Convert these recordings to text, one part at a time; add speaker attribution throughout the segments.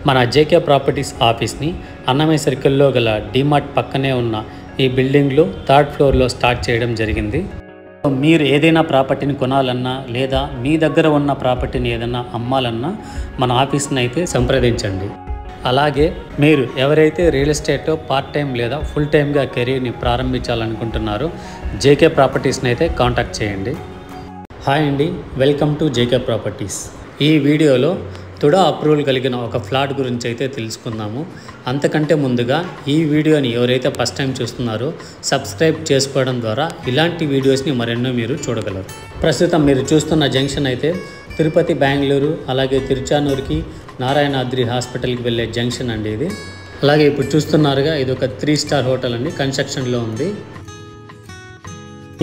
Speaker 1: మన JK properties ఆఫీస్ని అన్నమయ్య సర్కిల్లో గల డిమార్ట్ పక్కనే ఉన్న ఈ బిల్డింగ్లో 3rd ఫ్లోర్లో స్టార్ట్ చేయడం జరిగింది. మీరు ఏదైనా ప్రాపర్టీని కొనాలన్నా లేదా మీ దగ్గర ఉన్న ప్రాపర్టీని ఏదైనా అమ్మాలన్నా మన ఆఫీస్ని అయితే సంప్రదించండి. అలాగే మీరు ఎవరైతే రియల్ ఎస్టేట్ పార్ట్ టైం లేదా ఫుల్ టైమ్గా కెరీర్ని ప్రారంభించాలనుకుంటున్నారో జేకే ప్రాపర్టీస్ని అయితే కాంటాక్ట్ చేయండి. హాయ్ అండి, వెల్కమ్ టు జేకే ప్రాపర్టీస్. ఈ వీడియోలో తుడా అప్రూవల్ కలిగిన ఒక ఫ్లాట్ గురించి అయితే తెలుసుకుందాము. అంతకంటే ముందుగా ఈ వీడియోని ఎవరైతే ఫస్ట్ టైం చూస్తున్నారో సబ్స్క్రైబ్ చేసుకోవడం ద్వారా ఇలాంటి వీడియోస్ని మరెన్నో మీరు చూడగలరు. ప్రస్తుతం మీరు చూస్తున్న జంక్షన్ అయితే తిరుపతి, బెంగళూరు, అలాగే తిరుచానూరుకి నారాయణాద్రి హాస్పిటల్కి వెళ్ళే జంక్షన్ అండి ఇది. అలాగే ఇప్పుడు చూస్తున్నారుగా ఇది ఒక 3 స్టార్ హోటల్ అండి, కన్స్ట్రక్షన్లో ఉంది.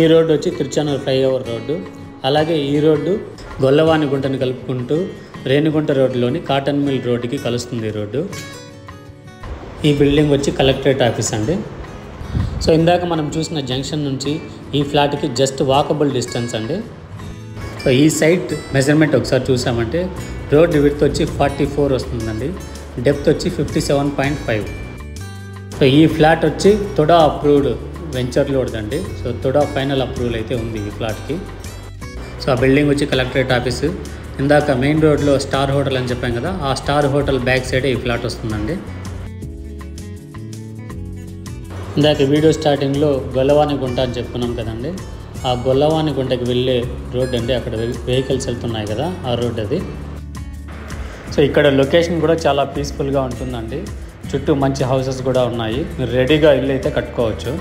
Speaker 1: ఈ రోడ్డు వచ్చి తిరుచానూరు ఫ్లైఓవర్ రోడ్డు. అలాగే ఈ రోడ్డు గొల్లవానిగుంటను కలుపుకుంటూ రేణిగుంట రోడ్డులోని కాటన్ మిల్ రోడ్డుకి కలుస్తుంది ఈ రోడ్డు. ఈ బిల్డింగ్ వచ్చి కలెక్టరేట్ ఆఫీస్ అండి. సో ఇందాక మనం చూసిన జంక్షన్ నుంచి ఈ ఫ్లాట్కి జస్ట్ వాకబుల్ డిస్టెన్స్ అండి. సో ఈ సైట్ మెజర్మెంట్ ఒకసారి చూసామంటే రోడ్ విడ్త్ వచ్చి 44 వస్తుందండి, డెప్త్ వచ్చి 57.5. సో ఈ ఫ్లాట్ వచ్చి తుడా అప్రూవ్డ్ వెంచర్ లోడ్దండి. సో తుడా ఫైనల్ అప్రూవల్ అయితే ఉంది ఈ ఫ్లాట్కి. సో ఆ బిల్డింగ్ వచ్చి కలెక్టరేట్ ఆఫీసు. ఇందాక మెయిన్ రోడ్లో స్టార్ హోటల్ అని చెప్పాం కదా, ఆ స్టార్ హోటల్ బ్యాక్ సైడే ఈ ఫ్లాట్ వస్తుందండి. ఇందాక వీడియో స్టార్టింగ్లో గొల్లవానిగుంట అని చెప్పుకున్నాం కదండి, ఆ గొల్లవానిగుంటకి వెళ్ళే రోడ్ అండి. అక్కడ వెహికల్స్ వెళ్తున్నాయి కదా, ఆ రోడ్ అది. సో ఇక్కడ లొకేషన్ కూడా చాలా పీస్ఫుల్గా ఉంటుందండి. చుట్టూ మంచి హౌసెస్ కూడా ఉన్నాయి, మీరు రెడీగా ఇల్లు అయితే కట్టుకోవచ్చు.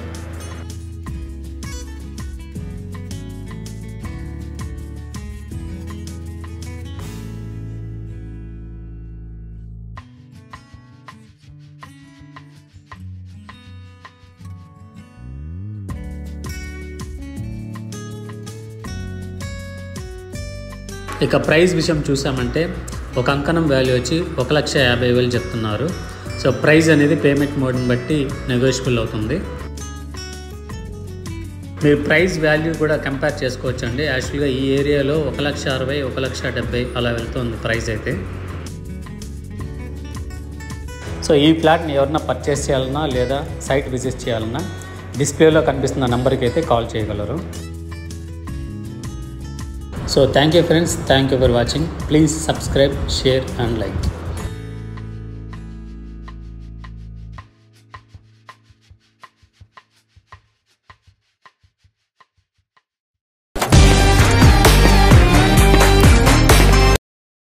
Speaker 1: ఇక ప్రైస్ విషయం చూసామంటే ఒక అంకణం వాల్యూ వచ్చి 1,50,000 చెప్తున్నారు. సో ప్రైస్ అనేది పేమెంట్ మోడ్ని బట్టి నెగోషియబుల్ అవుతుంది. మీరు ప్రైస్ వాల్యూ కూడా కంపేర్ చేసుకోవచ్చు అండి. యాక్చువల్గా ఈ ఏరియాలో 1,60,000, 1,70,000 అలా వెళ్తుంది ప్రైస్ అయితే. సో ఈ ఫ్లాట్ని ఎవరన్నా పర్చేస్ చేయాలన్నా లేదా సైట్ విజిట్ చేయాలన్నా డిస్ప్లేలో కనిపిస్తున్న నెంబర్కి అయితే కాల్ చేయగలరు. So thank you friends, thank you for watching. Please subscribe, share and like.